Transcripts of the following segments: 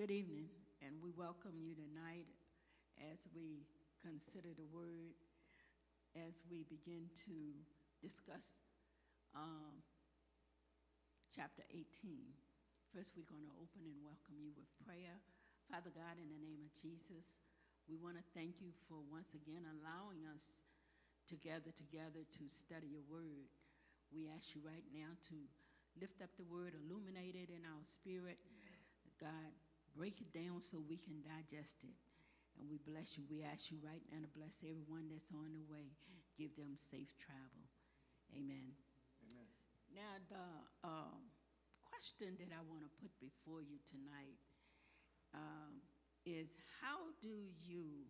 Good evening, and we welcome you tonight as we consider the word, as we begin to discuss um, chapter 18. First, we're going to open and welcome you with prayer. Father God, in the name of Jesus, we want to thank you for once again allowing us to gather together to study your word. We ask you right now to lift up the word, illuminate it in our spirit. God, break it down so we can digest it. And we bless you. We ask you right now to bless everyone that's on the way. Give them safe travel. Amen. Amen. Now, the question that I want to put before you tonight is how do you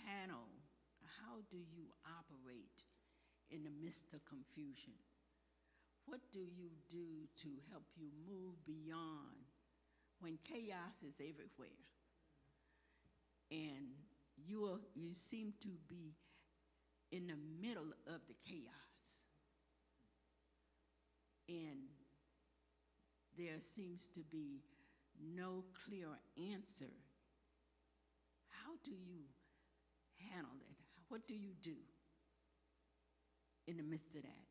handle, how do you operate in the midst of confusion? What do you do to help you move beyond when chaos is everywhere and you seem to be in the middle of the chaos and there seems to be no clear answer? How do you handle it? What do you do in the midst of that?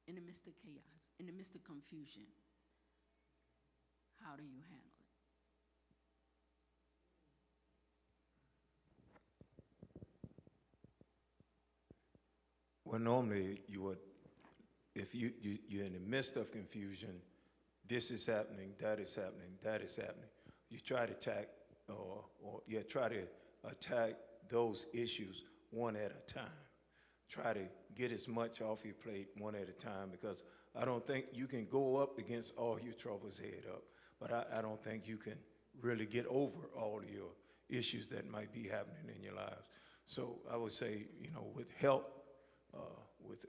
In the midst of chaos, in the midst of confusion, how do you handle it? Well, normally you would, if you're in the midst of confusion, this is happening, that is happening, that is happening. You try to attack, try to attack those issues one at a time. Try to get as much off your plate one at a time, because I don't think you can go up against all your troubles head up, but I don't think you can really get over all of your issues that might be happening in your lives. So I would say, with help, with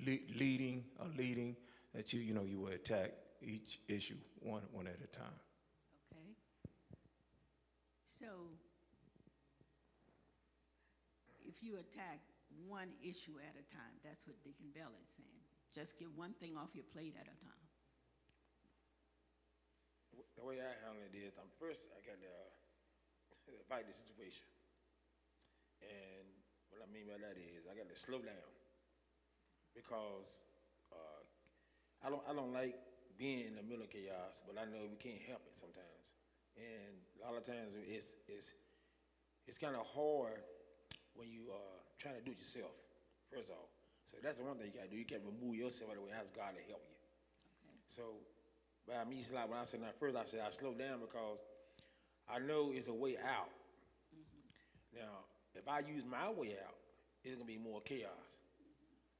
leading, that you will attack each issue one at a time. Okay. So if you attack one issue at a time, that's what Deacon Bell is saying. Just get one thing off your plate at a time. The way I handle it is, first I got to fight the situation. And what I mean by that is I got to slow down, because I don't like being in the middle of chaos, but I know we can't help it sometimes. And a lot of times it's kind of hard when you trying to do it yourself, first off. So that's the one thing you got to do. You can't remove yourself out of the way. Ask God to help you. Okay. So by me, when I said that first, I said I slow down because I know it's a way out. Mm-hmm. Now, if I use my way out, it's going to be more chaos.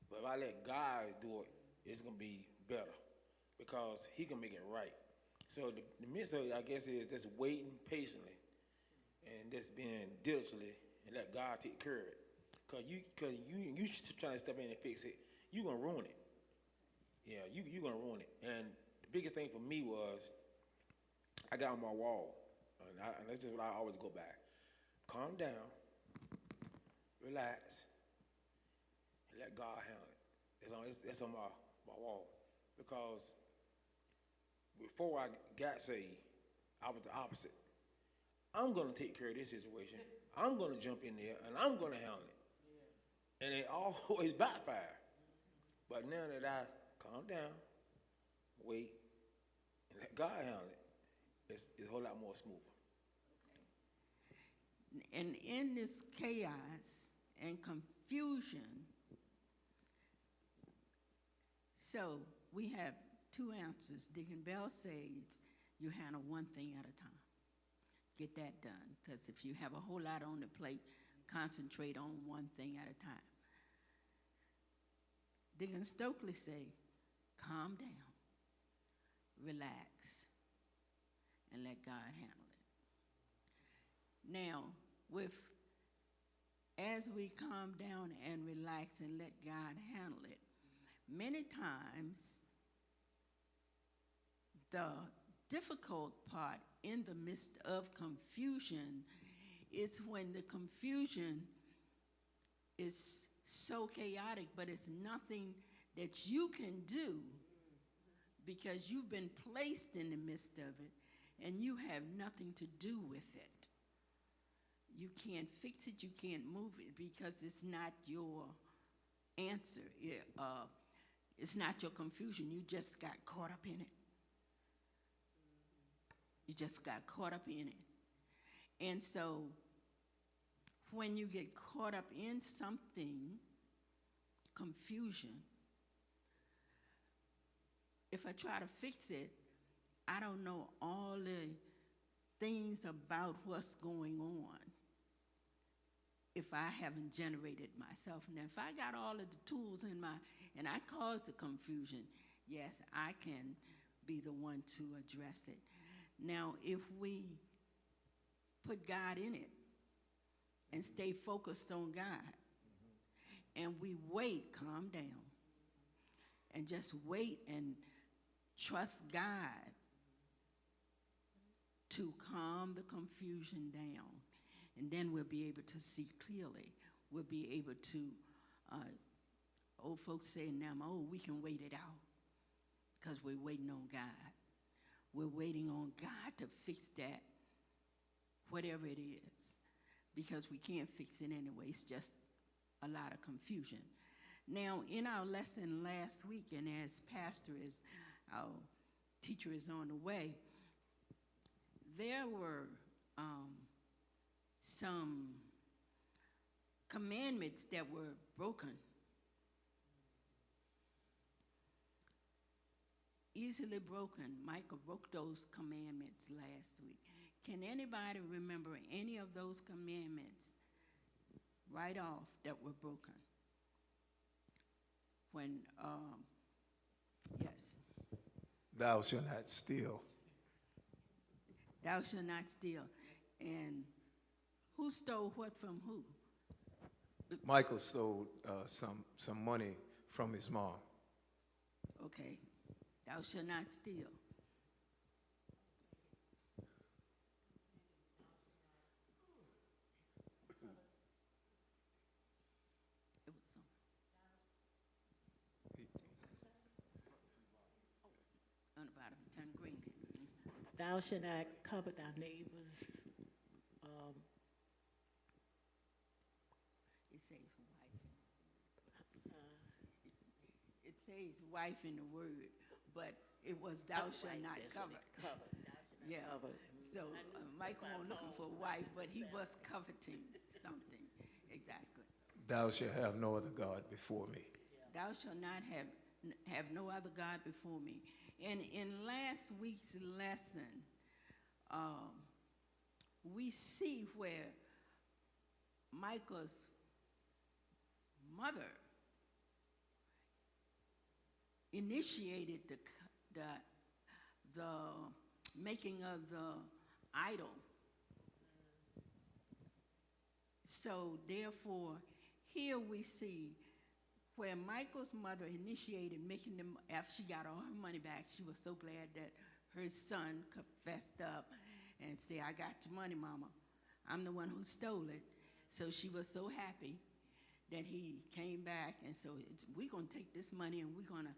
But if I let God do it, it's going to be better, because he can make it right. So the midst of it, I guess, is just waiting patiently and just being diligently and let God take care of it. Because you trying to step in and fix it, you're going to ruin it. Yeah, you're going to ruin it. And the biggest thing for me was I got on my wall, and that's just what I always go back. Calm down, relax, and let God handle it. That's on my wall. Because before I got saved, I was the opposite. I'm going to take care of this situation. I'm going to jump in there, and I'm going to handle it. Yeah. And it always backfired. But now that I calm down, wait, and let God handle it, it's a whole lot more smoother. Okay. And in this chaos and confusion, so we have two answers. Deacon Bell says you handle one thing at a time. Get that done, because if you have a whole lot on the plate, concentrate on one thing at a time. Deacon Stokely say, calm down, relax, and let God handle it. Now, as we calm down and relax and let God handle it, many times the difficult part in the midst of confusion is when the confusion is so chaotic, but it's nothing that you can do because you've been placed in the midst of it and you have nothing to do with it. You can't fix it, you can't move it because it's not your answer. It's not your confusion. You just got caught up in it. You just got caught up in it. And so when you get caught up in something, confusion, if I try to fix it, I don't know all the things about what's going on if I haven't generated myself. Now, if I got all of the tools in and I cause the confusion, yes, I can be the one to address it. Now, if we put God in it and stay focused on God, and we wait, calm down, and just wait and trust God to calm the confusion down, and then we'll be able to see clearly. We'll be able to, old folks say now, oh, we can wait it out because we're waiting on God. We're waiting on God to fix that, whatever it is, because we can't fix it anyway. It's just a lot of confusion. Now, in our lesson last week, and as pastor is, our teacher is on the way, there were some commandments that were broken. Easily broken. Michael broke those commandments last week. Can anybody remember any of those commandments right off that were broken? When, yes. Thou shalt not steal. Thou shalt not steal. And who stole what from who? Michael stole some money from his mom. Okay. Thou shalt not steal. It was some. On the bottom, turn green. Thou shalt not covet thy neighbor's. It says wife. It says wife in the word, but it was thou shalt Right, not that's what covet. it covered. Thou shalt not Yeah. covet. So Michael wasn't looking for a wife, but he was coveting something. Exactly. Thou shalt have no other God before me. Thou shalt not have no other God before me. And in last week's lesson, we see where Michael's mother initiated the making of the idol. So therefore, here we see where Michael's mother initiated making them, after she got all her money back, she was so glad that her son confessed up and said, I got your money, mama. I'm the one who stole it. So she was so happy that he came back, and so we're going to take this money and we're going to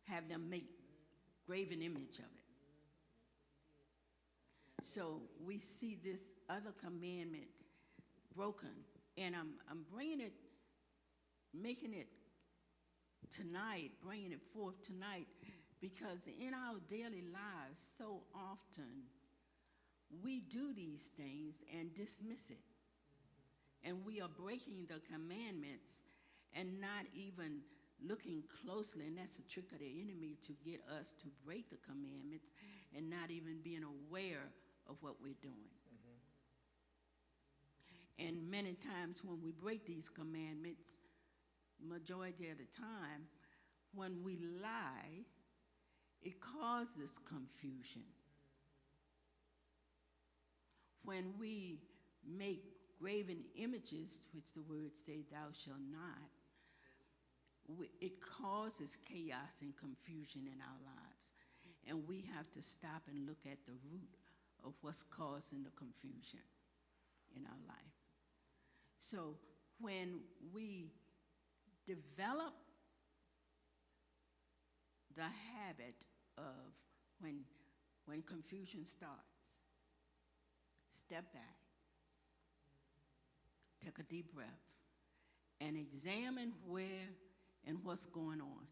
have them make graven image of it. So we see this other commandment broken, and I'm bringing it, making it tonight, bringing it forth tonight, because in our daily lives, so often we do these things and dismiss it. And we are breaking the commandments and not even looking closely, and that's a trick of the enemy to get us to break the commandments and not even being aware of what we're doing. And many times when we break these commandments, majority of the time, when we lie, it causes confusion. When we make graven images, which the words say, thou shalt not, it causes chaos and confusion in our lives. And we have to stop and look at the root of what's causing the confusion in our life. So when we develop the habit of when confusion starts, step back, take a deep breath, and examine where and what's going on.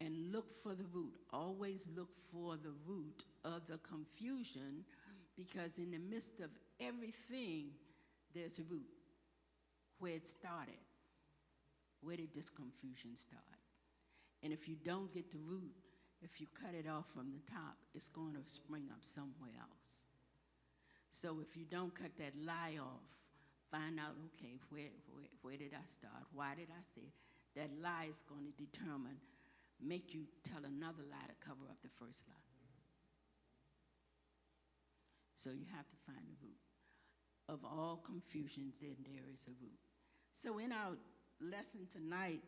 And look for the root. Always look for the root of the confusion, because in the midst of everything, there's a root. Where it started. Where did this confusion start? And if you don't get the root, if you cut it off from the top, it's going to spring up somewhere else. So if you don't cut that lie off, find out, okay, where did I start? Why did I say it? That lie is going to determine, make you tell another lie to cover up the first lie. So you have to find the root. Of all confusions, then there is a root. So in our lesson tonight,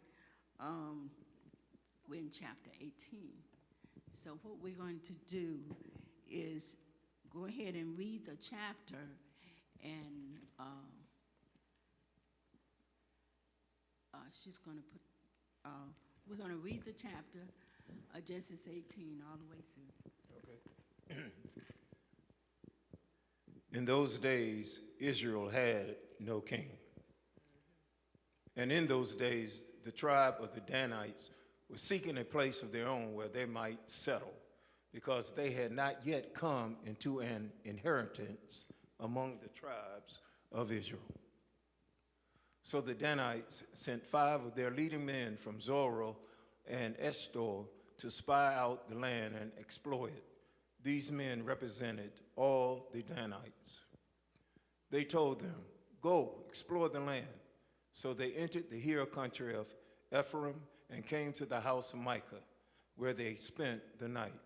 we're in chapter 18. So what we're going to do is go ahead and read the chapter, and she's going to put, we're going to read the chapter, Genesis 18, all the way through. Okay. In those days, Israel had no king. And in those days, the tribe of the Danites was seeking a place of their own where they might settle, because they had not yet come into an inheritance among the tribes of Israel. So the Danites sent 5 of their leading men from Zorah and Eshtaol to spy out the land and explore it. These men represented all the Danites. They told them, "Go, explore the land." So they entered the hill country of Ephraim and came to the house of Micah, where they spent the night.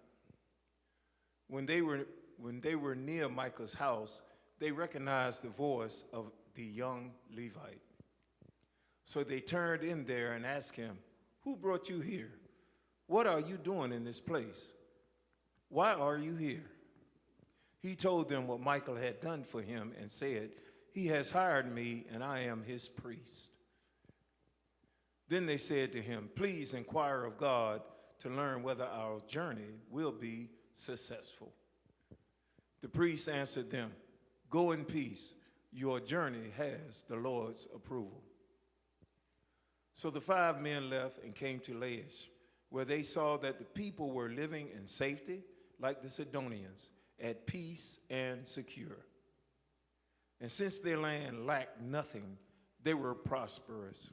When they were near Micah's house, they recognized the voice of the young Levite. So they turned in there and asked him, "Who brought you here? What are you doing in this place? Why are you here?" He told them what Michael had done for him and said, "He has hired me, and I am his priest." Then they said to him, "Please inquire of God to learn whether our journey will be successful." The priest answered them, "Go in peace. Your journey has the Lord's approval." So the 5 men left and came to Laish, where they saw that the people were living in safety, like the Sidonians, at peace and secure. And since their land lacked nothing, they were prosperous.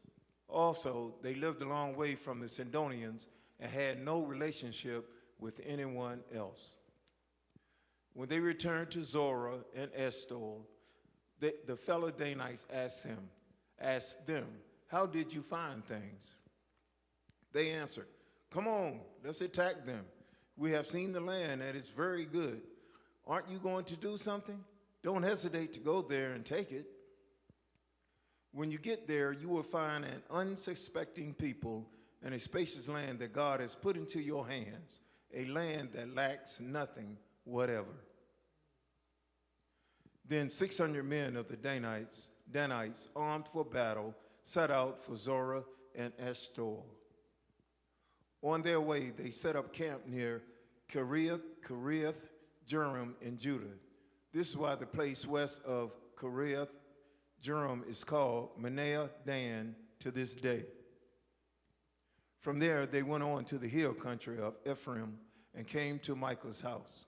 Also, they lived a long way from the Sidonians and had no relationship with anyone else. When they returned to Zorah and Eshtaol, the fellow Danites asked them, "How did you find things?" They answered, "Come on, let's attack them. We have seen the land, and it's very good. Aren't you going to do something? Don't hesitate to go there and take it. When you get there, you will find an unsuspecting people and a spacious land that God has put into your hands, a land that lacks nothing whatever." Then 600 men of the Danites, armed for battle, set out for Zorah and Eshtaol. On their way, they set up camp near Kiriath Jearim in Judah. This is why the place west of Kiriath Jearim is called Menah Dan to this day. From there, they went on to the hill country of Ephraim and came to Micah's house.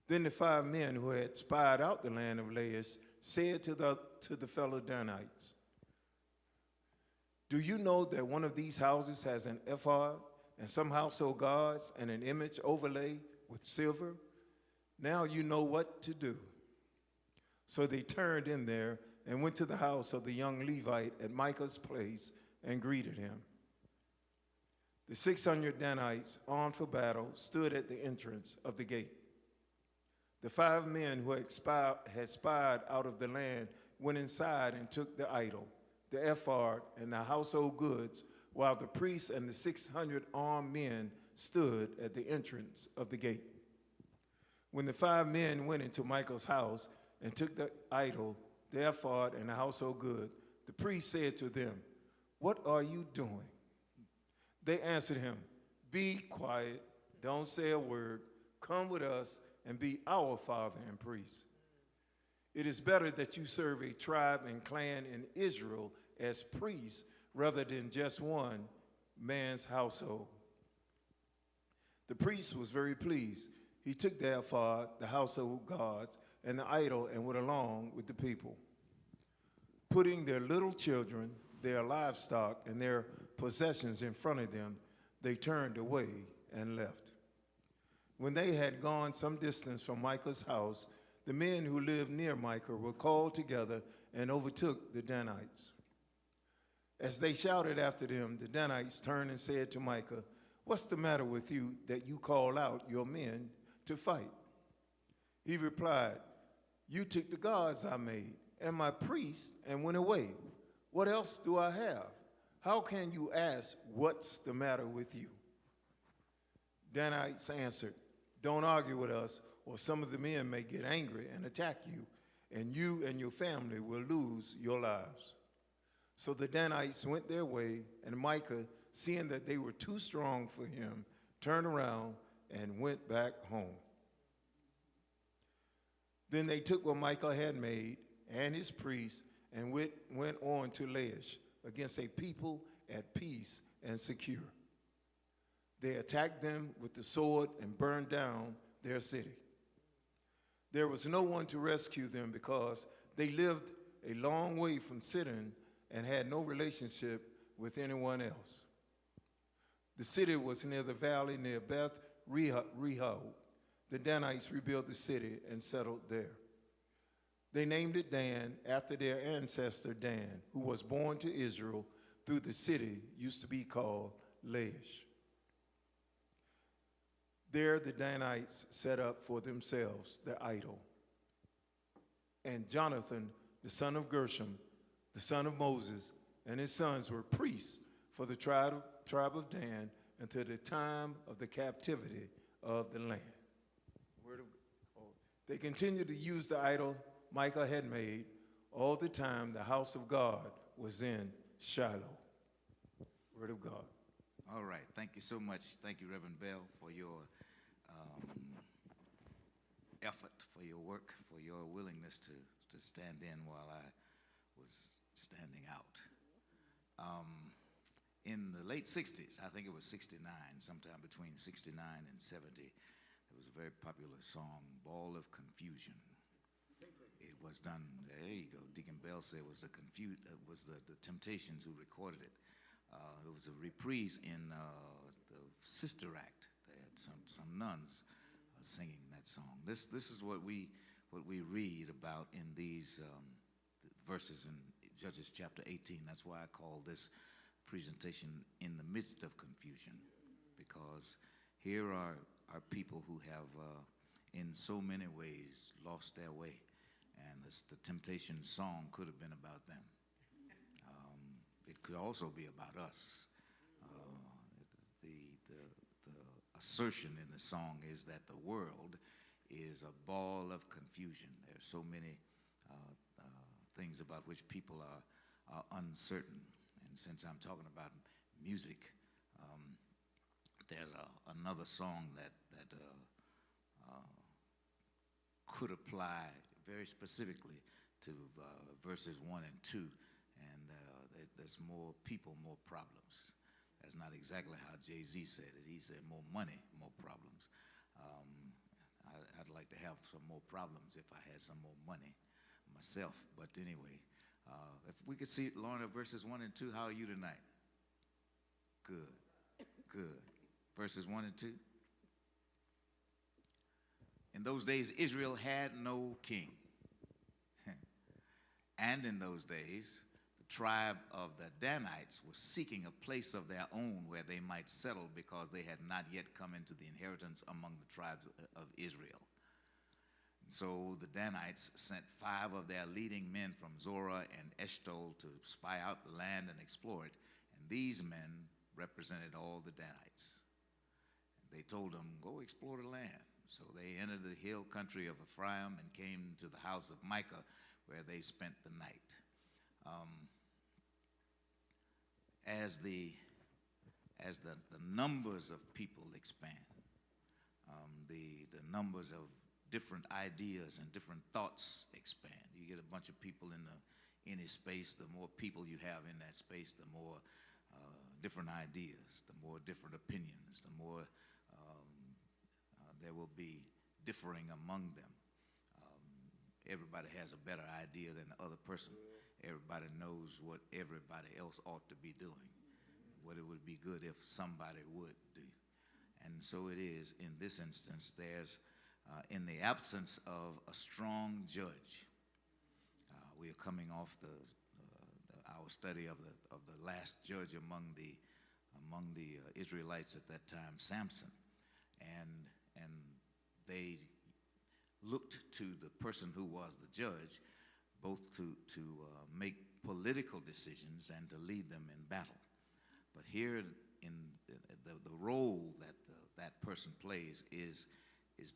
Then the 5 men who had spied out the land of Laish said to the fellow Danites, "Do you know that one of these houses has an ephod and some household gods and an image overlaid with silver? Now you know what to do." So they turned in there and went to the house of the young Levite at Micah's place and greeted him. The 600 Danites, armed for battle, stood at the entrance of the gate. The 5 men who had spied out of the land went inside and took the idol, the ephod, and the household goods, while the priests and the 600 armed men stood at the entrance of the gate. When the 5 men went into Michael's house and took the idol, the ephod, and the household good, the priest said to them, "What are you doing?" They answered him, Be quiet, don't say a word, come with us and be our father and priest. It is better that you serve a tribe and clan in Israel as priests rather than just one man's household. The priest was very pleased. He took the ephod, the household gods, and the idol and went along with the people. Putting their little children, their livestock, and their possessions in front of them, they turned away and left. When they had gone some distance from Micah's house, the men who lived near Micah were called together and overtook the Danites. As they shouted after them, the Danites turned and said to Micah, "What's the matter with you that you call out your men to fight?" He replied, "You took the gods I made and my priests and went away. What else do I have? How can you ask, 'What's the matter with you?'" Danites answered, "Don't argue with us, or some of the men may get angry and attack you, and you and your family will lose your lives." So the Danites went their way, and Micah, seeing that they were too strong for him, turned around and went back home. Then they took what Micah had made and his priests and went on to Laish against a people at peace and secure. They attacked them with the sword and burned down their city. There was no one to rescue them because they lived a long way from Sidon and had no relationship with anyone else. The city was near the valley near Beth Rehob. The Danites rebuilt the city and settled there. They named it Dan after their ancestor Dan, who was born to Israel through the city used to be called Laish. There the Danites set up for themselves the idol. And Jonathan, the son of Gershom, the son of Moses, and his sons were priests for the tribe of Dan until the time of the captivity of the land. They continued to use the idol Micah had made all the time the house of God was in Shiloh. Word of God. All right. Thank you so much. Thank you, Reverend Bell, for your effort, for your work, for your willingness to stand in while I was standing out. In the late 60s, I think it was 69, sometime between 69 and 70, there was a very popular song, Ball of Confusion. It was done, there you go, Deacon Bell said it was the Temptations who recorded it. It was a reprise in the Sister Act. They had some nuns singing that song. This is what we read about in these verses in Judges chapter 18. That's why I call this presentation In the Midst of Confusion, because here are people who have in so many ways lost their way, and the Temptation song could have been about them. It could also be about us. The assertion in the song is that the world is a ball of confusion. There are so many things about which people are uncertain. And since I'm talking about music, there's another song that could apply very specifically to verses 1 and 2, and there's more people, more problems. That's not exactly how Jay-Z said it. He said more money, more problems. I'd like to have some more problems if I had some more money myself. But anyway, if we could see, Lorna, verses 1 and 2, how are you tonight? Good. Verses 1 and 2. In those days, Israel had no king. And in those days, the tribe of the Danites was seeking a place of their own where they might settle, because they had not yet come into the inheritance among the tribes of Israel. And so the Danites sent 5 of their leading men from Zorah and Eshtaol to spy out the land and explore it. And these men represented all the Danites. And they told them, go explore the land. So they entered the hill country of Ephraim and came to the house of Micah, where they spent the as the numbers of people expand, the numbers of different ideas and different thoughts expand. You get a bunch of people in a space, the more people you have in that space, the more different ideas, the more different opinions, the more there will be differing among them. Everybody has a better idea than the other person. Everybody knows what everybody else ought to be doing, what it would be good if somebody would do. And so it is in this instance. There's, in the absence of a strong judge, we are coming off our study of the last judge among the Israelites at that time, Samson, and they looked to the person who was the judge, both to make political decisions and to lead them in battle. But here, in the role that that person plays is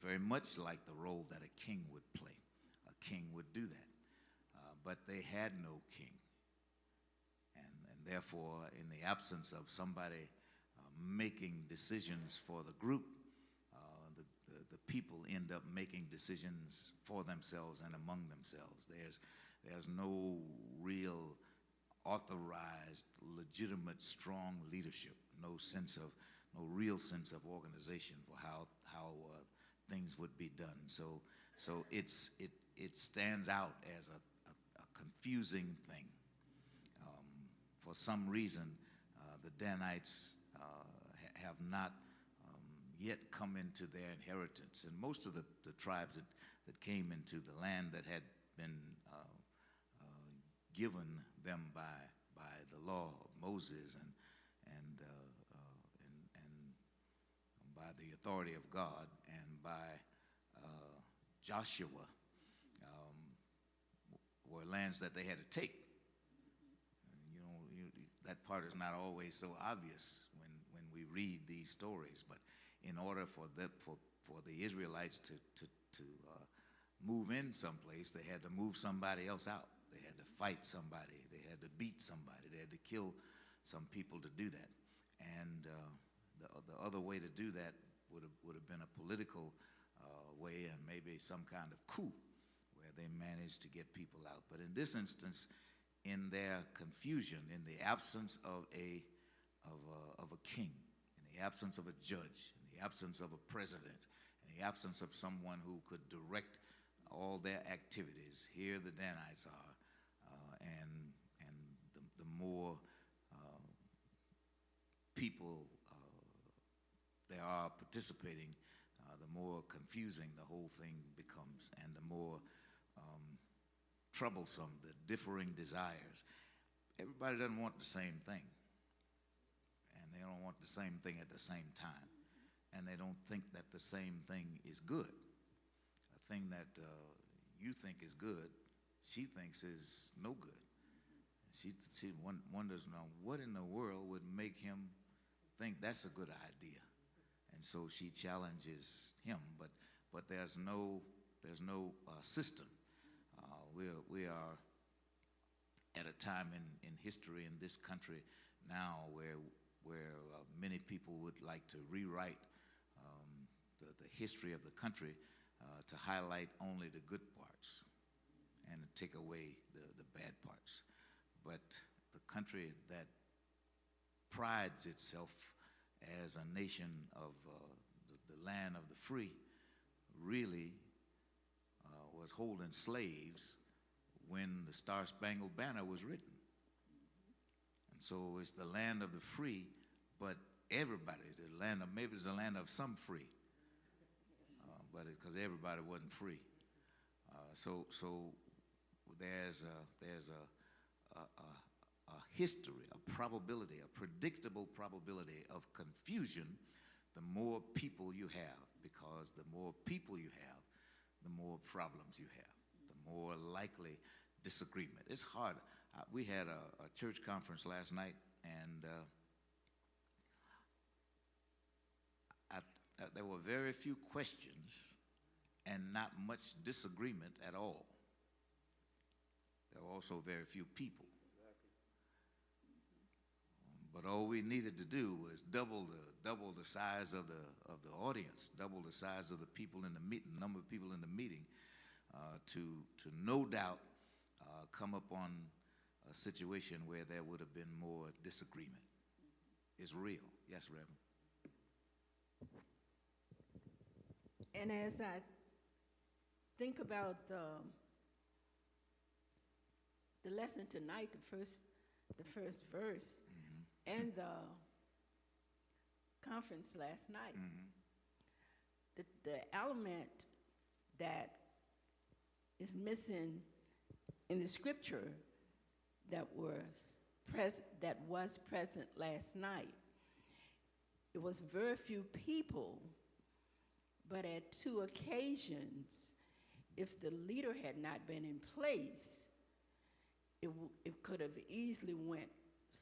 very much like the role that a king would play. A king would do that. But they had no king. And therefore, in the absence of somebody making decisions for the group, the people end up making decisions for themselves and among themselves. There's no real authorized, legitimate, strong leadership, no real sense of organization for how things would be done. So it stands out as a confusing thing. For some reason, the Danites have not yet come into their inheritance. And most of the tribes that came into the land that had been given them by the law of Moses and by the authority of God and by Joshua, were lands that they had to take. That part is not always so obvious when we read these stories, but in order for the Israelites to move in someplace, they had to move somebody else out. They had to fight somebody. They had to beat somebody. They had to kill some people to do that. And the other way to do that would have been a political way and maybe some kind of coup where they managed to get people out. But in this instance, in their confusion, in the absence of a king, in the absence of a judge, in the absence of a president, in the absence of someone who could direct all their activities, here the Danites are, and the more people there are participating, the more confusing the whole thing becomes, and the more troublesome the differing desires. Everybody doesn't want the same thing, and they don't want the same thing at the same time, and they don't think that the same thing is good. A thing that you think is good, she thinks is no good. She wonders now, what in the world would make him think that's a good idea? And so she challenges him, but there's no system. We are at a time in history in this country now where many people would like to rewrite the history of the country to highlight only the good parts and to take away the bad parts. But the country that prides itself as a nation of the land of the free really was holding slaves when the Star-Spangled Banner was written. And so it's the land of the free, but everybody, the land of, maybe it's the land of some free, but because everybody wasn't free. So there's a history, a probability, a predictable probability of confusion the more people you have, because the more people you have, the more problems you have, the more likely disagreement. It's hard. We had a church conference last night, and there were very few questions and not much disagreement at all. There were also very few people. But all we needed to do was double the size of the audience, double the size of the people in the meeting, number of people in the meeting, to no doubt come upon a situation where there would have been more disagreement. It's real. Yes, Reverend. And as I think about the lesson tonight, the first verse, and the conference last night, the element that is missing in the scripture that was present last night, it was very few people, but at 2 occasions, if the leader had not been in place, it could have easily went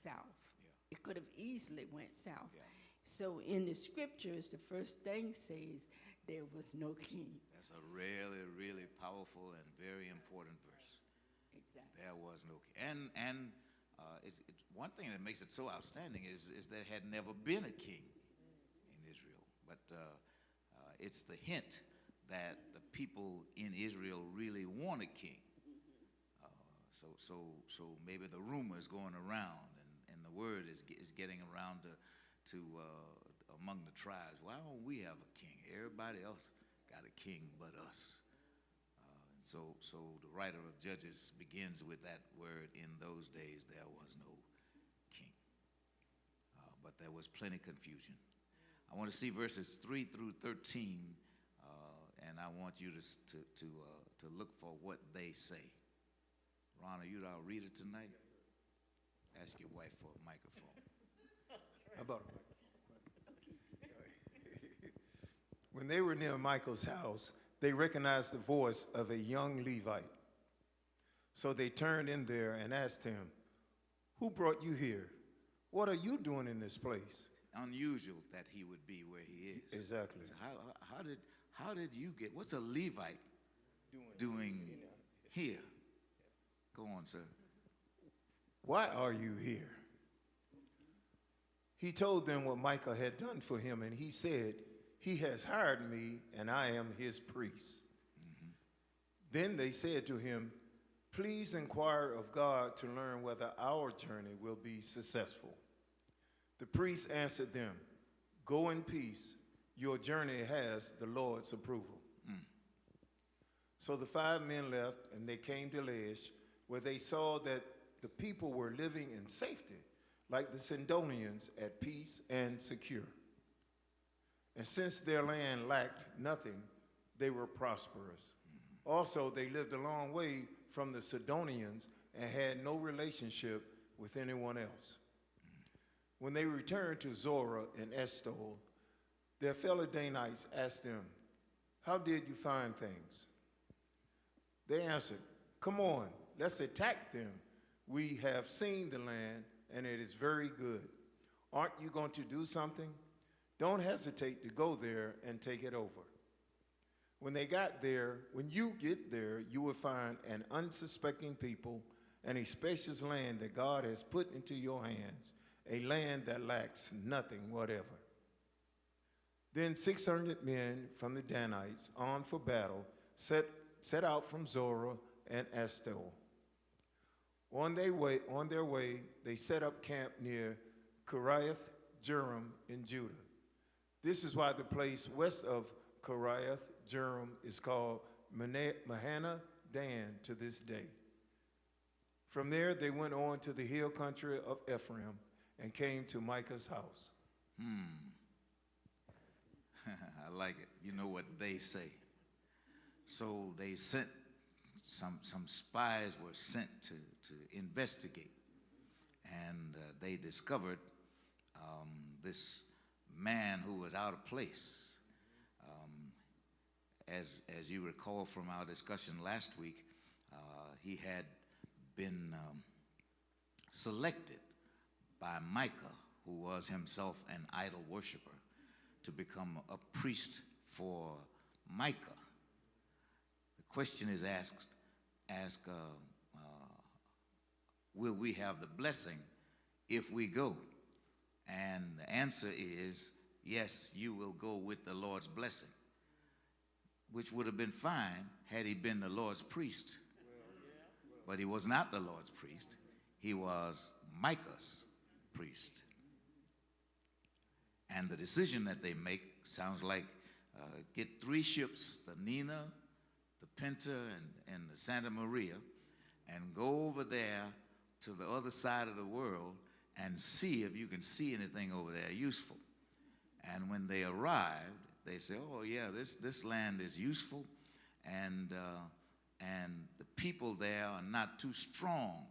south. Yeah. It could have easily went south. Yeah. So in the scriptures, the first thing says there was no king. That's a really, really powerful and very important verse. Exactly. There was no king. And one thing that makes it so outstanding is there had never been a king in Israel. But it's the hint that the people in Israel really want a king. So maybe the rumor is going around, and the word is getting around to among the tribes. Why don't we have a king? Everybody else got a king but us. So the writer of Judges begins with that word. In those days there was no king, but there was plenty of confusion. I want to see verses 3 through 13, and I want you to look for what they say. Ron, are you to read it tonight? Ask your wife for a microphone. How about a microphone? When they were near Michael's house, they recognized the voice of a young Levite. So they turned in there and asked him, "Who brought you here? What are you doing in this place?" Unusual that he would be where he is. Exactly. So how did you get? What's a Levite doing here? Go on, sir. Why are you here? He told them what Michael had done for him, and he said, "He has hired me, and I am his priest." Then they said to him, "Please inquire of God to learn whether our journey will be successful." The priest answered them, "Go in peace. Your journey has the Lord's approval." So the 5 men left, and they came to Laish, where they saw that the people were living in safety, like the Sidonians, at peace and secure. And since their land lacked nothing, they were prosperous. Also, they lived a long way from the Sidonians and had no relationship with anyone else. When they returned to Zorah and Eshtaol, their fellow Danites asked them, "How did you find things?" They answered, "Come on, let's attack them. We have seen the land, and it is very good. Aren't you going to do something? Don't hesitate to go there and take it over." When you get there, you will find an unsuspecting people and a spacious land that God has put into your hands, a land that lacks nothing whatever. Then 600 men from the Danites, armed for battle, set out from Zorah and Eshtaol. On their way, they set up camp near Kiriath Jearim in Judah. This is why the place west of Kiriath Jearim is called Mahana Dan to this day. From there, they went on to the hill country of Ephraim and came to Micah's house. I like it. You know what they say. So they sent, some spies were sent to investigate, and they discovered this man who was out of place. As you recall from our discussion last week, he had been selected by Micah, who was himself an idol worshiper, to become a priest for Micah. The question is asked, will we have the blessing if we go? And the answer is, yes, you will go with the Lord's blessing, which would have been fine had he been the Lord's priest. But he was not the Lord's priest. He was Micah's priest. And the decision that they make sounds like get 3 ships, the Nina, the Pinta, and the Santa Maria, and go over there to the other side of the world and see if you can see anything over there useful. And when they arrived, they say, oh yeah, this land is useful, and the people there are not too strong,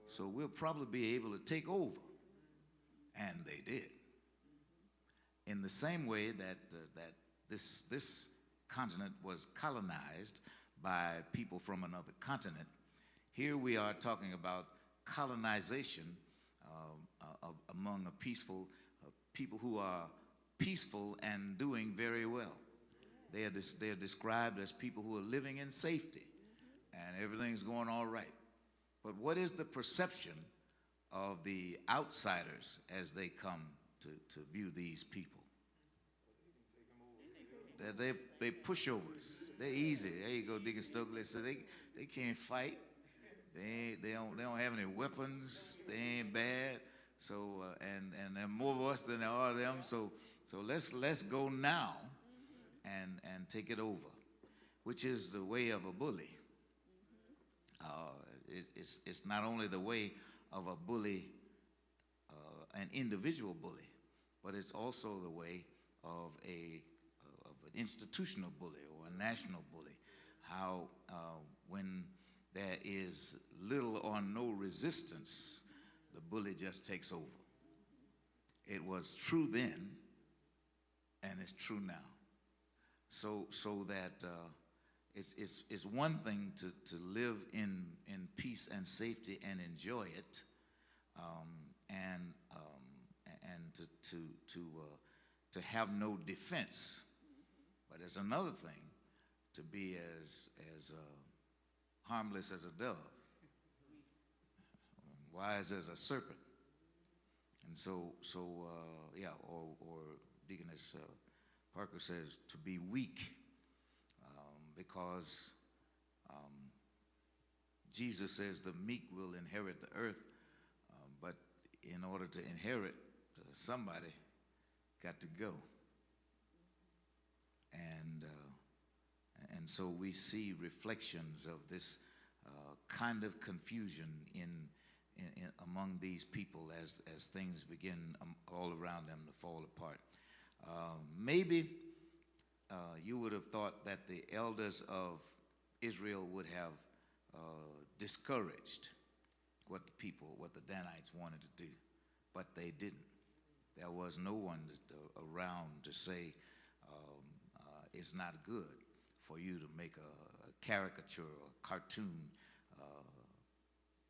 so we'll probably be able to take over. And they did. In the same way that this continent was colonized by people from another continent, here we are talking about colonization among a peaceful people who are peaceful and doing very well. They are described as people who are living in safety and everything's going all right. But what is the perception of the outsiders as they come to view these people? They pushovers. They're easy. There you go, Deacon Stokely. So they can't fight. They don't have any weapons. They ain't bad. So and there are more of us than there are of them. So let's go now and take it over, which is the way of a bully. It's not only the way of a bully, an individual bully, but it's also the way of an institutional bully or a national bully. How when there is little or no resistance, the bully just takes over. It was true then, and it's true now. So that it's one thing to live in peace and safety and enjoy it, and to have no defense. But it's another thing to be as harmless as a dove, wise as a serpent. And so or Deaconess Parker says to be weak, because Jesus says the meek will inherit the earth, but in order to inherit, somebody got to go. And so we see reflections of this kind of confusion in among these people as things begin all around them to fall apart. Maybe you would have thought that the elders of Israel would have discouraged what the Danites wanted to do, but they didn't. There was no one around to say it's not good for you to make a caricature or a cartoon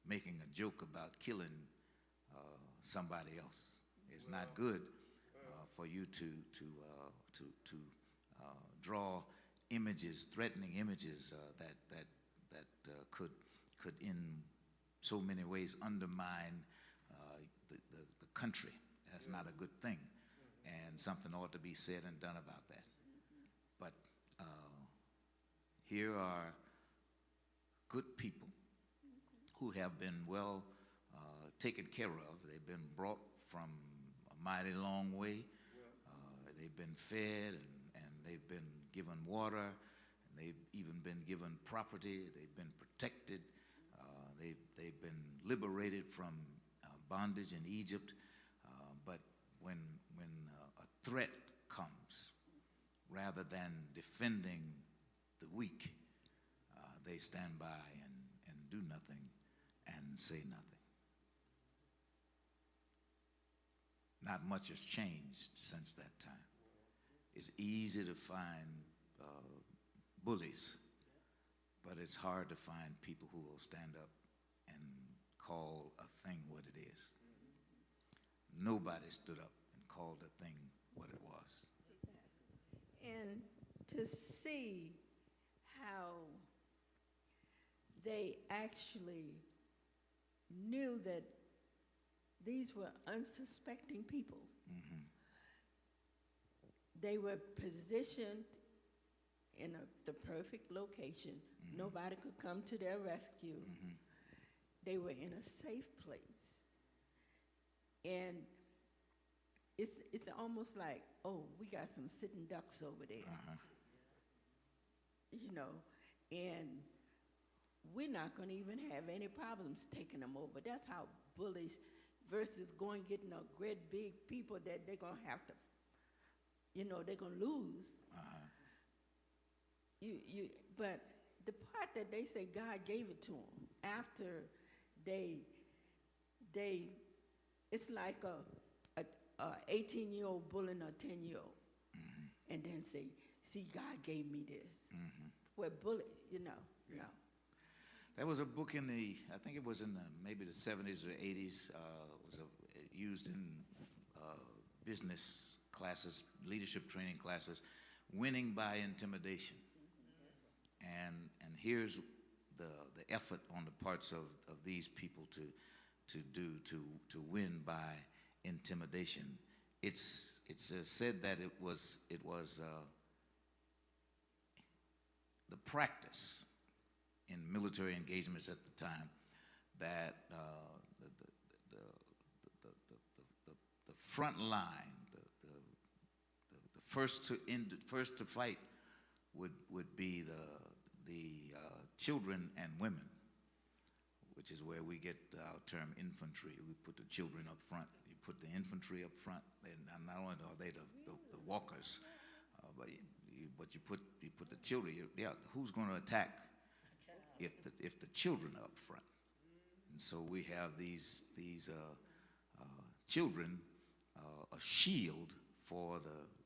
making a joke about killing somebody else. It's not good for you to draw images, threatening images that could in so many ways undermine the country. That's not a good thing, and something ought to be said and done about that. But here are good people who have been well taken care of. They've been brought from a mighty long way. They've been fed and they've been given water, and they've even been given property. They've been protected. They've been liberated from bondage in Egypt. But when a threat comes, rather than defending the weak, they stand by and do nothing and say nothing. Not much has changed since that time. It's easy to find bullies, but it's hard to find people who will stand up and call a thing what it is. Nobody stood up and called a thing what it was. And to see how they actually knew that these were unsuspecting people. They were positioned in the perfect location. Nobody could come to their rescue. They were in a safe place. And it's almost like, oh, we got some sitting ducks over there. You know, and we're not going to even have any problems taking them over. That's how bullish versus going getting a great big people that they're going to have to, you know, they're going to lose. But the part that they say God gave it to them after it's like a 18-year-old bullying a 10-year-old, and then say, see, God gave me this. Where bully, you know. Yeah. There was a book in I think it was in maybe the 70s or 80s, was used in business classes, leadership training classes, Winning by Intimidation. And here's the effort on the parts of these people to win by intimidation. It's said that it was the practice in military engagements at the time that the front line, the first to fight would be the children and women, which is where we get our term infantry. We put the children up front. You put the infantry up front, and not only are they the walkers, but you put the children. Who's going to attack if the children are up front? And so we have these children, a shield for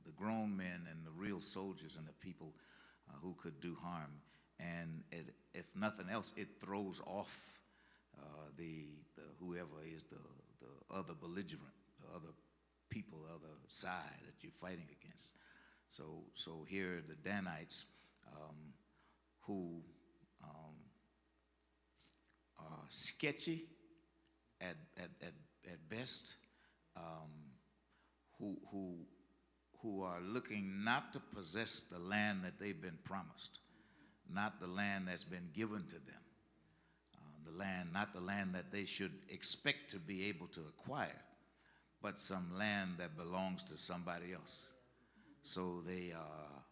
the grown men and the real soldiers and the people who could do harm. And if nothing else, it throws off the whoever is the other belligerent, the other people, the other side that you're fighting against. So here the Danites, who are sketchy at best, who are looking not to possess the land that they've been promised, not the land that's been given to them, not the land that they should expect to be able to acquire, but some land that belongs to somebody else. So they are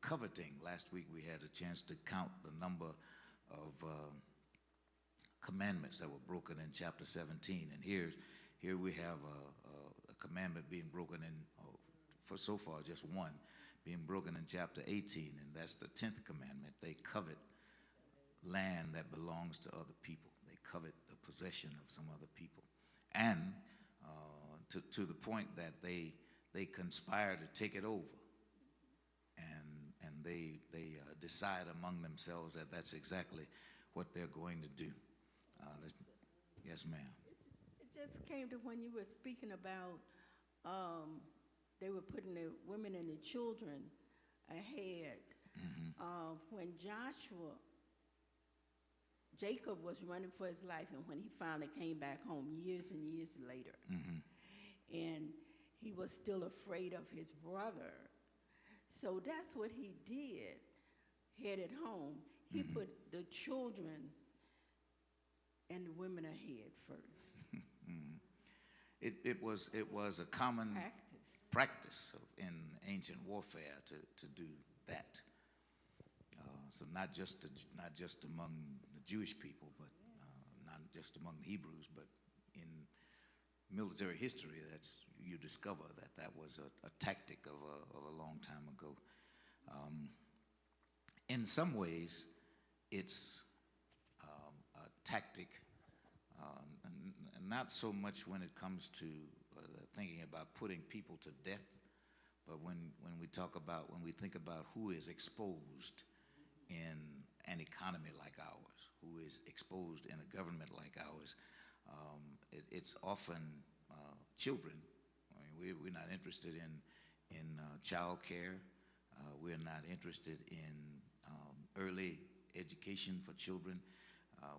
coveting. Last week we had a chance to count the number of commandments that were broken in chapter 17, and here we have a commandment being broken in, for so far just one, being broken in chapter 18, and that's the 10th commandment. They covet land that belongs to other people. They covet the possession of some other people, and to the point that they conspire to take it over, and they decide among themselves that that's exactly what they're going to do. Yes, ma'am. It just came to when you were speaking about they were putting the women and the children ahead. When Jacob was running for his life, and when he finally came back home years and years later, and he was still afraid of his brother. So that's what he did, headed home. He put the children and the women ahead first. It was a common practice in ancient warfare to do that. So not just among the Jewish people, but not just among the Hebrews, but in military history, you discover that was a tactic of a long time ago. In some ways, it's a tactic, and not so much when it comes to thinking about putting people to death, but when we think about who is exposed in an economy like ours, who is exposed in a government like ours, it's often children. I mean, we're not interested in child care. We're not interested in early education for children.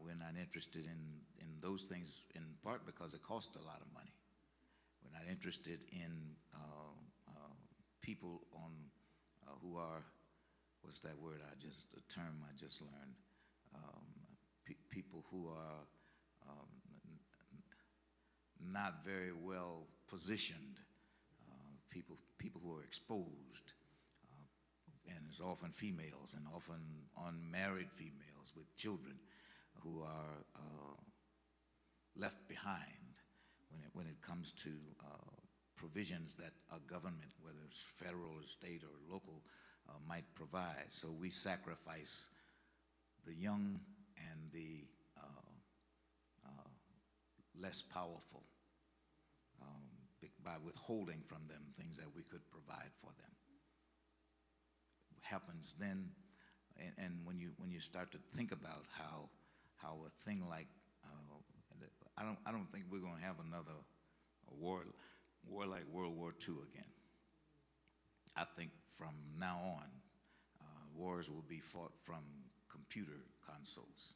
We're not interested in those things in part because it costs a lot of money. We're not interested in people on who are, what's that word a term I just learned, people who are not very well positioned, people who are exposed, and it's often females and often unmarried females with children who are left behind when it comes to provisions that a government, whether it's federal or state or local, might provide. So we sacrifice the young and the less powerful by withholding from them things that we could provide for them. Happens then, and when you start to think about how a thing like I don't think we're going to have another war like World War II again. I think from now on, wars will be fought from computer consoles.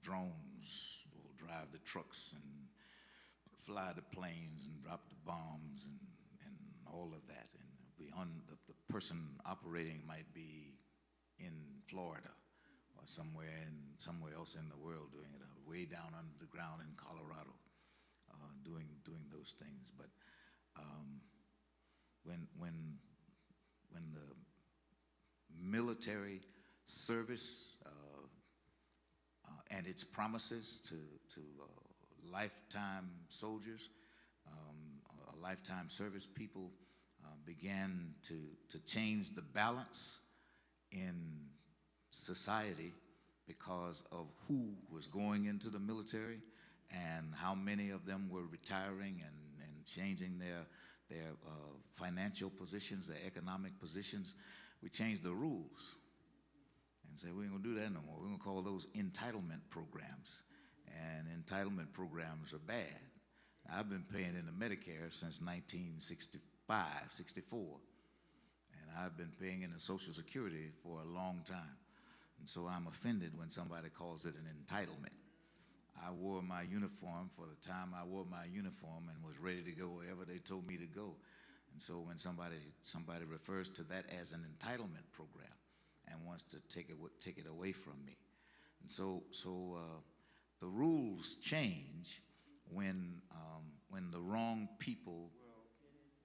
Drones will drive the trucks and fly the planes and drop the bombs and all of that. And the person operating might be in Florida or somewhere else in the world doing it, way down under the ground in Colorado, doing those things. But when the military service and its promises to lifetime soldiers, lifetime service people began to change the balance in society because of who was going into the military and how many of them were retiring and changing their financial positions, their economic positions. We changed the rules and said, we ain't gonna do that no more. We're gonna call those entitlement programs. And entitlement programs are bad. I've been paying into Medicare since 1965, 64. And I've been paying into Social Security for a long time. And so I'm offended when somebody calls it an entitlement. I wore my uniform for the time I wore my uniform and was ready to go wherever they told me to go. And so when somebody refers to that as an entitlement program and wants to take it away from me. And so the rules change when the wrong people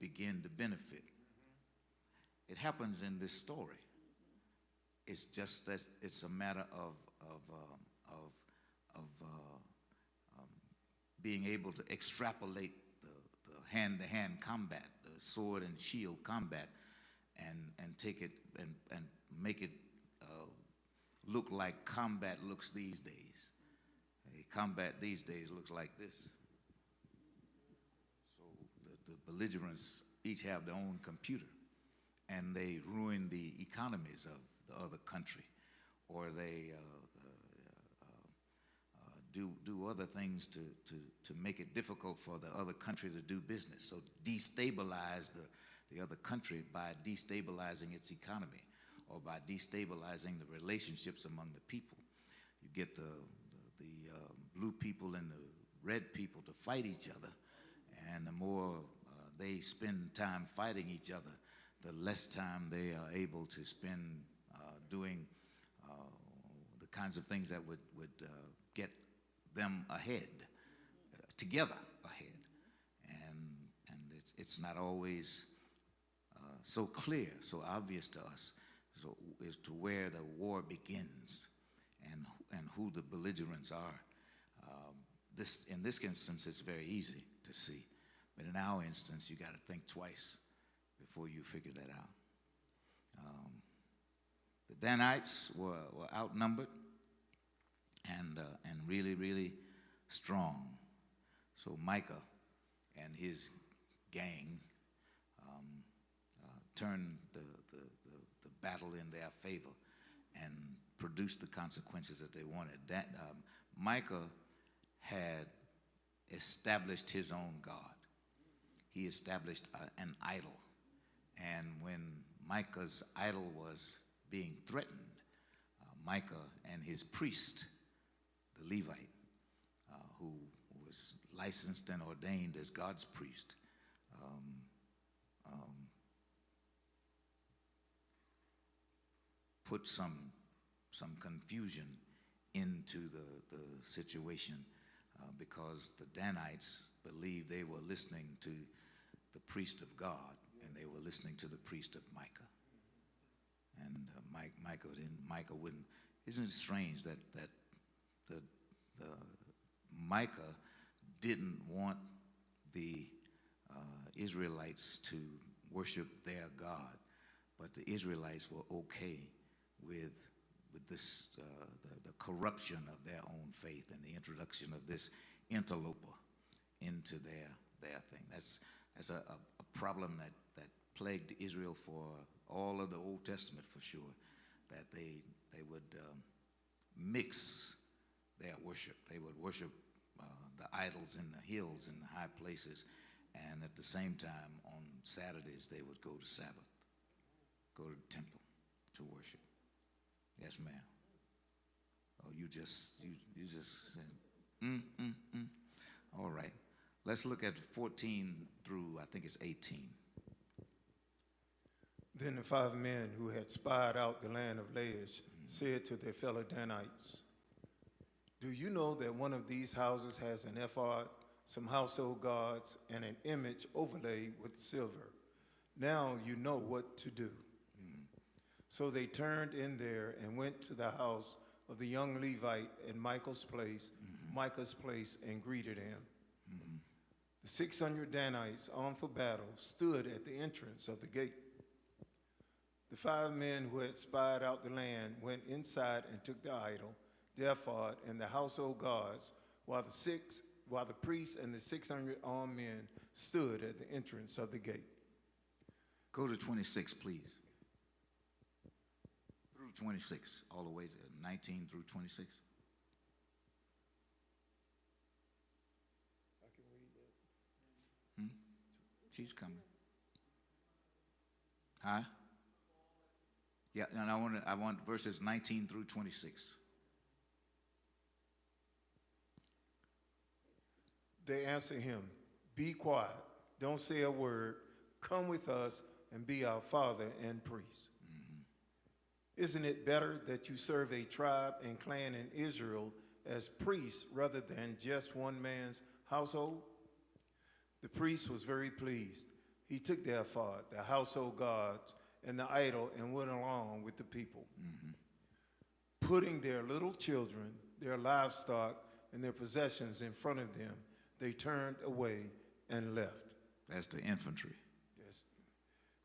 begin to benefit. It happens in this story. It's just that it's a matter of being able to extrapolate the hand-to-hand combat, the sword and shield combat, and take it and make it look like combat looks these days. Combat these days looks like this. So the belligerents each have their own computer, and they ruin the economies of the other country, or they do other things to make it difficult for the other country to do business. So destabilize the other country by destabilizing its economy, or by destabilizing the relationships among the people. You get the blue people and the red people to fight each other, and the more they spend time fighting each other, the less time they are able to spend doing the kinds of things that would get them ahead, together ahead. And it's not always so clear, so obvious to us, so as to where the war begins and who the belligerents are. In this instance, it's very easy to see. But in our instance, you got to think twice before you figure that out. The Danites were outnumbered and really, really strong. So Micah and his gang turned the battle in their favor and produced the consequences that they wanted. Micah had established his own God. He established an idol. And when Micah's idol was being threatened, Micah and his priest, the Levite, was licensed and ordained as God's priest, put some confusion into the situation because the Danites believed they were listening to the priest of God and they were listening to the priest of Micah. And Micah wouldn't. Isn't it strange that the Micah didn't want the Israelites to worship their God, but the Israelites were okay with this the corruption of their own faith and the introduction of this interloper into their thing. That's a problem that plagued Israel for all of the Old Testament, for sure, that they would mix their worship. They would worship the idols in the hills and the high places, and at the same time on Saturdays they would go to Sabbath, go to the temple to worship. Yes, ma'am. Oh, you just said, All right. Let's look at 14 through, I think it's 18. Then the 5 men who had spied out the land of Laish said to their fellow Danites, "Do you know that one of these houses has an ephod, some household gods, and an image overlaid with silver? Now you know what to do." So they turned in there and went to the house of the young Levite at Micah's place, and greeted him. The 600 Danites, armed for battle, stood at the entrance of the gate. The 5 men who had spied out the land went inside and took the idol, the ephod, and the household gods, while the priests and the 600 armed men stood at the entrance of the gate. Go to 26, please. Through 26, all the way to 19 through 26. I can read that. She's coming. Huh? Yeah, and I want verses 19 through 26. They answered him, "Be quiet, don't say a word. Come with us and be our father and priest. Isn't it better that you serve a tribe and clan in Israel as priests rather than just one man's household?" The priest was very pleased. He took the ephod, the household gods, and the idol and went along with the people, putting their little children, their livestock, and their possessions in front of them. They turned away and left. That's the infantry. Yes.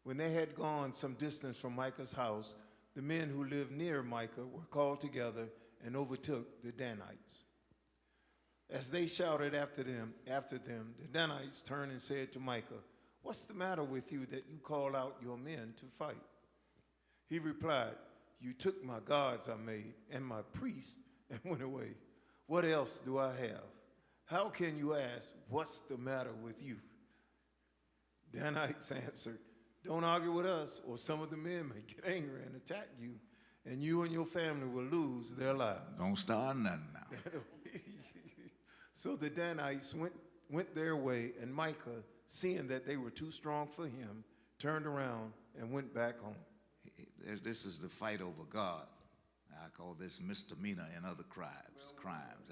When they had gone some distance from Micah's house, the men who lived near Micah were called together and overtook the Danites. As they shouted after them, the Danites turned and said to Micah, "What's the matter with you that you call out your men to fight?" He replied, "You took my gods I made and my priests and went away. What else do I have? How can you ask, 'What's the matter with you?'" Danites answered, "Don't argue with us, or some of the men may get angry and attack you, and you and your family will lose their lives." Don't start nothing now. So the Danites went their way, and Micah, seeing that they were too strong for him, turned around and went back home. This is the fight over God. I call this misdemeanor in other crimes.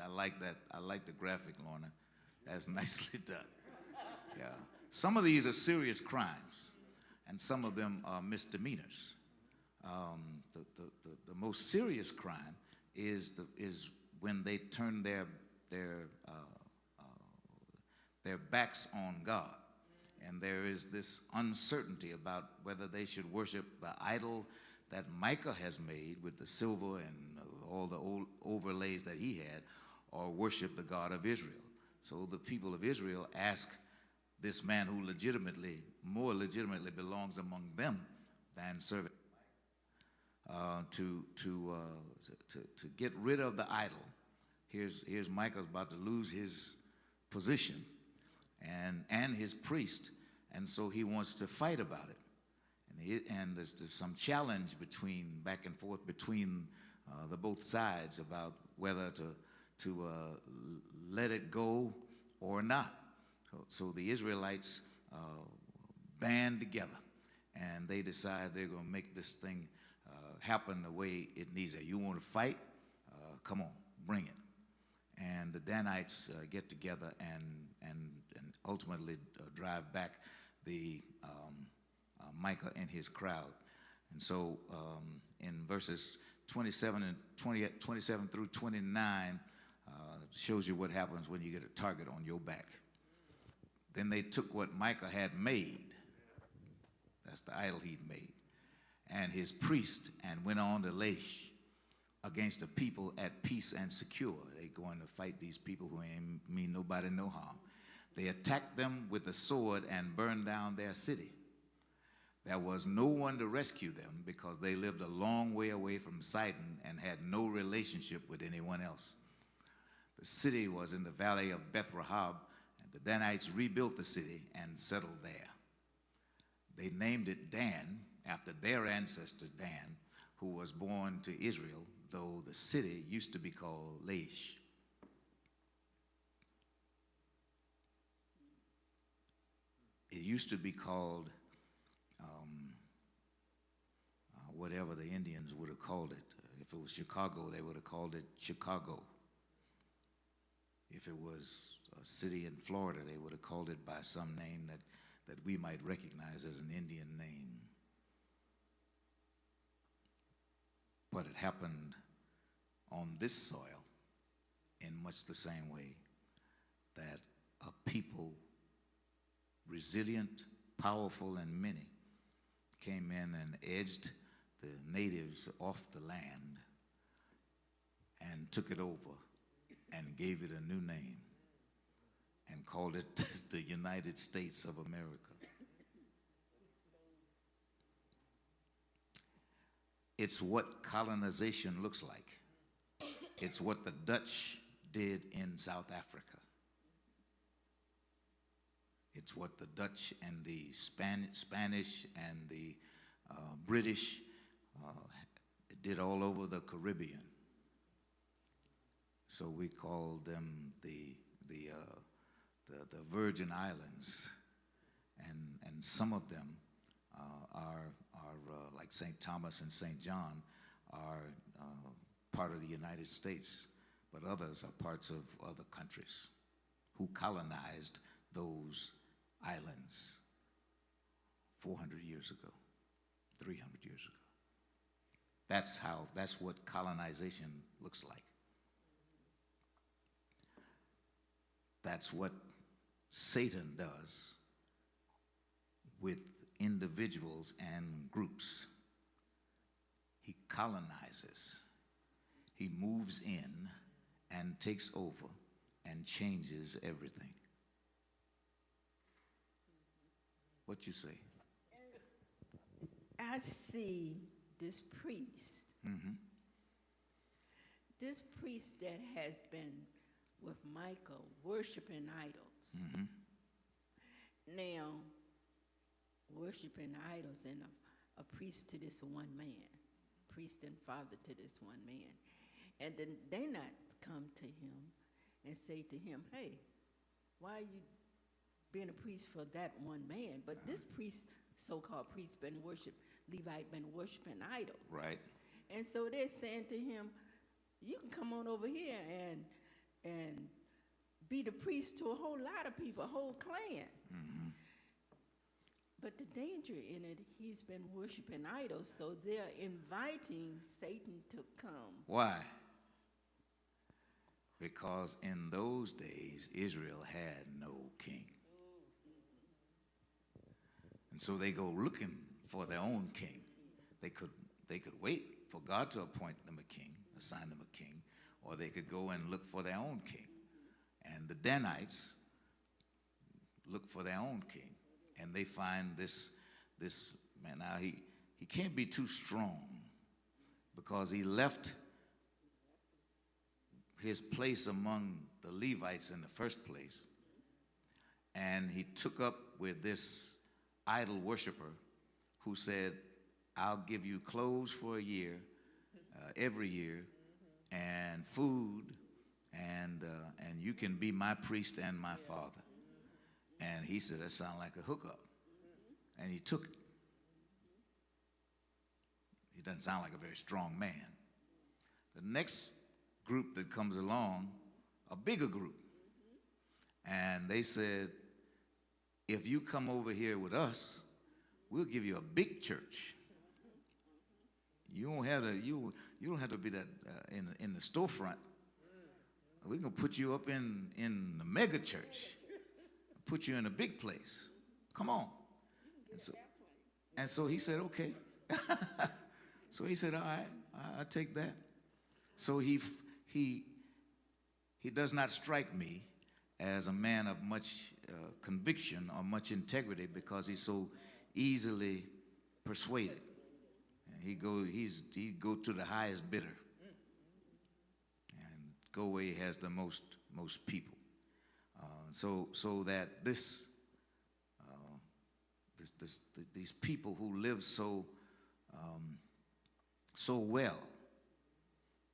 I like that. I like the graphic, Lorna. That's nicely done. Yeah. Some of these are serious crimes, and some of them are misdemeanors. The most serious crime is when they turn their backs on God, and there is this uncertainty about whether they should worship the idol that Micah has made with the silver and all the old overlays that he had, or worship the God of Israel. So the people of Israel ask this man who more legitimately belongs among them than serving to get rid of the idol. Here's Micah's about to lose his position and his priest, and so he wants to fight about it. And there's some challenge back and forth between the both sides about whether to let it go or not. So the Israelites band together, and they decide they're going to make this thing happen the way it needs to. You want to fight? Come on, bring it. And the Danites get together and ultimately drive back the Micah and his crowd. And so in verses 27 through 29 shows you what happens when you get a target on your back. Then they took what Micah had made, that's the idol he'd made, and his priest, and went on to Laish against the people at peace and secure. They going to fight these people who ain't mean nobody no harm. They attacked them with the sword and burned down their city. There was no one to rescue them because they lived a long way away from Sidon and had no relationship with anyone else. The city was in the valley of Beth Rahab, and the Danites rebuilt the city and settled there. They named it Dan after their ancestor Dan, who was born to Israel, though the city used to be called Laish. It used to be called whatever the Indians would have called it. If it was Chicago, they would have called it Chicago. If it was a city in Florida, they would have called it by some name that we might recognize as an Indian name. But it happened on this soil in much the same way that a people, resilient, powerful, and many, came in and edged the natives off the land and took it over and gave it a new name and called it the United States of America. It's what colonization looks like. It's what the Dutch did in South Africa. It's what the Dutch and the Spanish and the British did all over the Caribbean. So we call them the Virgin Islands, and some of them are like St. Thomas and St. John are part of the United States, but others are parts of other countries who colonized those islands 400 years ago, 300 years ago. That's what colonization looks like. That's what Satan does with individuals and groups. He colonizes. He moves in and takes over and changes everything. What you say? I see this priest. Mm-hmm. This priest that has been with Michael worshiping idols. Mm-hmm. Now, worshiping idols and a priest to this one man, priest and father to this one man. And then Danites come to him and say to him, hey, why are you being a priest for that one man? But this priest, so-called priest, Levite been worshiping idols. Right. And so they're saying to him, you can come on over here and be the priest to a whole lot of people, a whole clan. Mm-hmm. But the danger in it, he's been worshiping idols, so they're inviting Satan to come. Why? Because in those days, Israel had no king. And so they go looking for their own king. They could wait for God to appoint them a king, assign them a king, or they could go and look for their own king. And the Danites look for their own king. And they find this man. Now, he can't be too strong because he left his place among the Levites in the first place. And he took up with this idol worshiper who said, I'll give you clothes for a year, every year, and food and you can be my priest and my father. And he said, that sounds like a hookup. And he took it. He doesn't sound like a very strong man. The next group that comes along, a bigger group, and they said, if you come over here with us, we'll give you a big church. You don't have to. You don't have to be that in the storefront. We're gonna put you up in the mega church, put you in a big place. Come on. And so he said, okay. So he said, all right, I take that. So he does not strike me as a man of much conviction or much integrity because he's so easily persuaded. And he go to the highest bidder and go where he has the most people. So that these people who live so well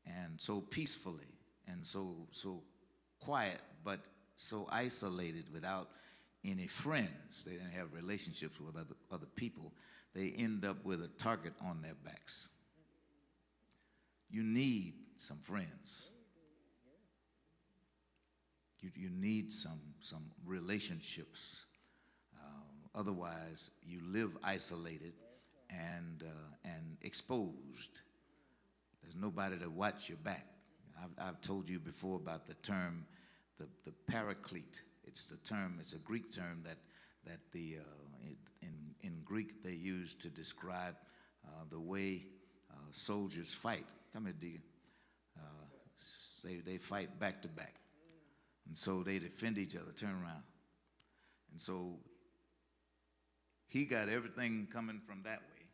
and so peacefully and so quiet, but so isolated without any friends. They didn't have relationships with other people. They end up with a target on their backs. You need some friends. You need some relationships. Otherwise, you live isolated and exposed. There's nobody to watch your back. I've told you before about the term, the paraclete. It's a Greek term that in Greek they use to describe the way soldiers fight. Come here, Deacon. They fight back to back. And so they defend each other, turn around. And so he got everything coming from that way,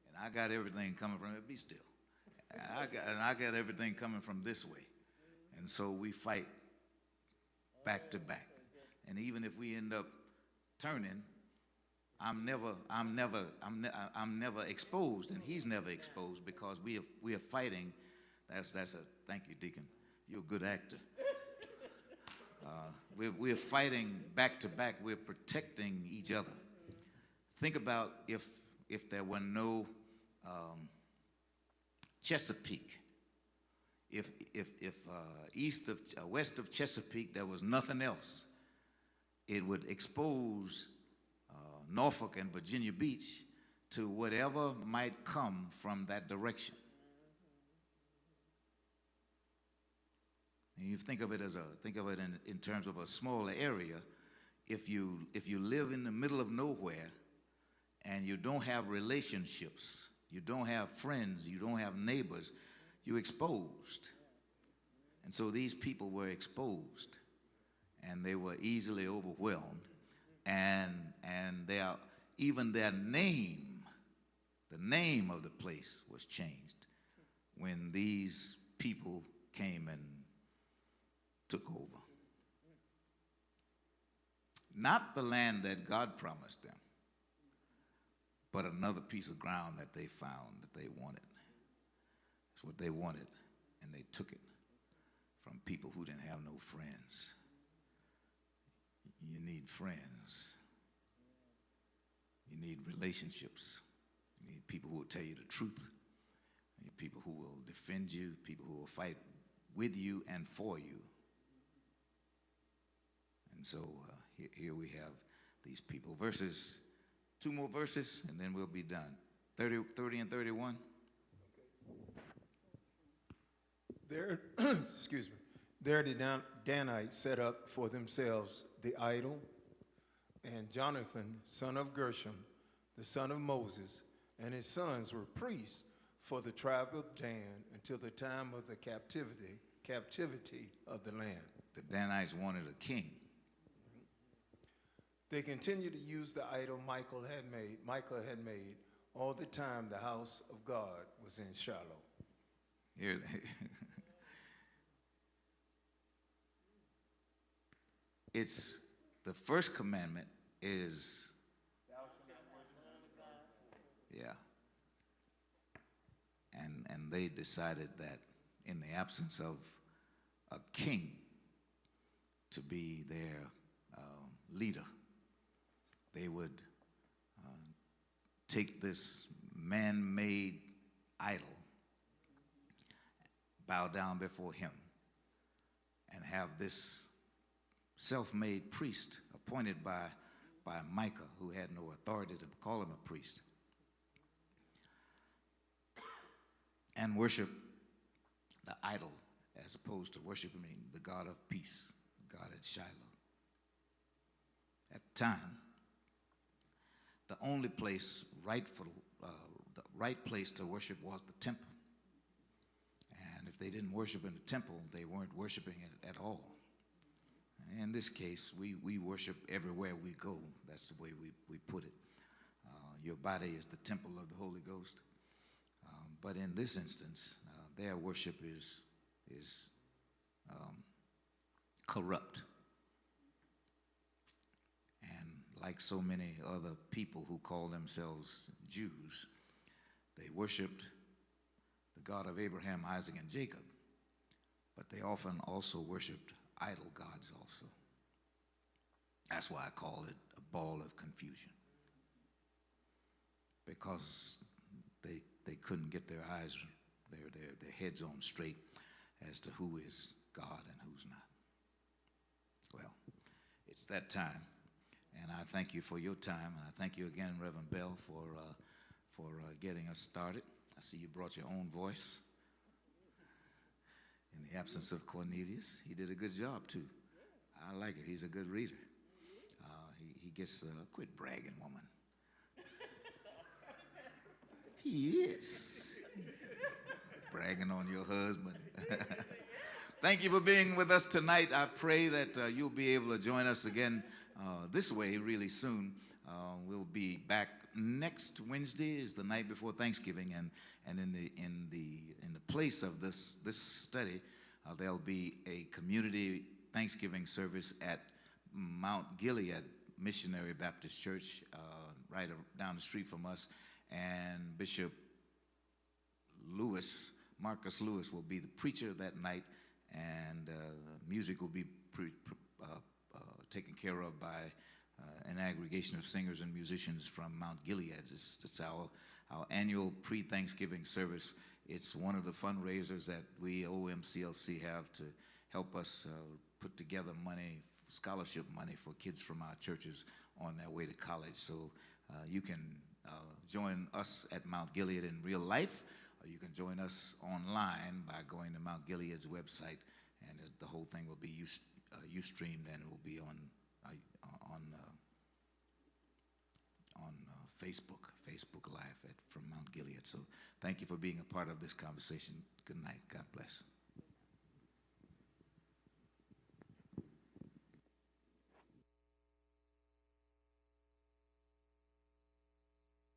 and I got everything coming from it. Be still. I got everything coming from this way. And so we fight back to back. And even if we end up turning, I'm never exposed, and he's never exposed because we are fighting. Thank you, Deacon. You're a good actor. We're fighting back to back. We're protecting each other. Think about if there were no Chesapeake. If west of Chesapeake there was nothing else, it would expose Norfolk and Virginia Beach to whatever might come from that direction. And you think of it in terms of a smaller area. If you live in the middle of nowhere and you don't have relationships, you don't have friends, you don't have neighbors, you're exposed. And so these people were exposed, and they were easily overwhelmed, and even their name, the name of the place was changed when these people came and took over. Not the land that God promised them, but another piece of ground that they found that they wanted. It's what they wanted, and they took it from people who didn't have no friends. You need friends. You need relationships. You need people who will tell you the truth. You need people who will defend you, people who will fight with you and for you. And so here we have these people. Two more verses, and then we'll be done. 30 and 31. There, excuse me. There the Danites set up for themselves the idol, and Jonathan, son of Gershom, the son of Moses, and his sons were priests for the tribe of Dan until the time of the captivity of the land. The Danites wanted a king. They continued to use the idol Michael had made all the time the house of God was in Shiloh. Here, it's the first commandment is, yeah. And they decided that in the absence of a king to be their leader. They would take this man-made idol, bow down before him, and have this self-made priest appointed by Micah, who had no authority to call him a priest, and worship the idol as opposed to worshiping the God of peace, God at Shiloh. At the time, the only place the right place to worship was the temple. And if they didn't worship in the temple, they weren't worshiping it at all. In this case, we worship everywhere we go. That's the way we put it. Your body is the temple of the Holy Ghost. But in this instance, their worship is corrupt. And like so many other people who call themselves Jews, they worshiped the God of Abraham, Isaac, and Jacob. But they often also worshiped idol gods also. That's why I call it a ball of confusion. Because they couldn't get their eyes, their heads on straight as to who is God and who's not. Well, it's that time, and I thank you for your time, and I thank you again, Reverend Bell, for getting us started. I see you brought your own voice in the absence of Cornelius. He did a good job, too. I like it. He's a good reader. He gets, quit bragging, woman. He is. Bragging on your husband. Thank you for being with us tonight. I pray that you'll be able to join us again this way really soon. We'll be back next Wednesday is the night before Thanksgiving, and in the place of this study, there'll be a community Thanksgiving service at Mount Gilead Missionary Baptist Church, right down the street from us, and Bishop Marcus Lewis will be the preacher that night, and music will be taken care of by an aggregation of singers and musicians from Mount Gilead. It's our annual pre-Thanksgiving service. It's one of the fundraisers that we, OMCLC, have to help us put together money, scholarship money for kids from our churches on their way to college. So you can join us at Mount Gilead in real life, or you can join us online by going to Mount Gilead's website, and the whole thing will be Ustreamed, and it will be on Facebook Live from Mount Gilead. So thank you for being a part of this conversation. Good night. God bless.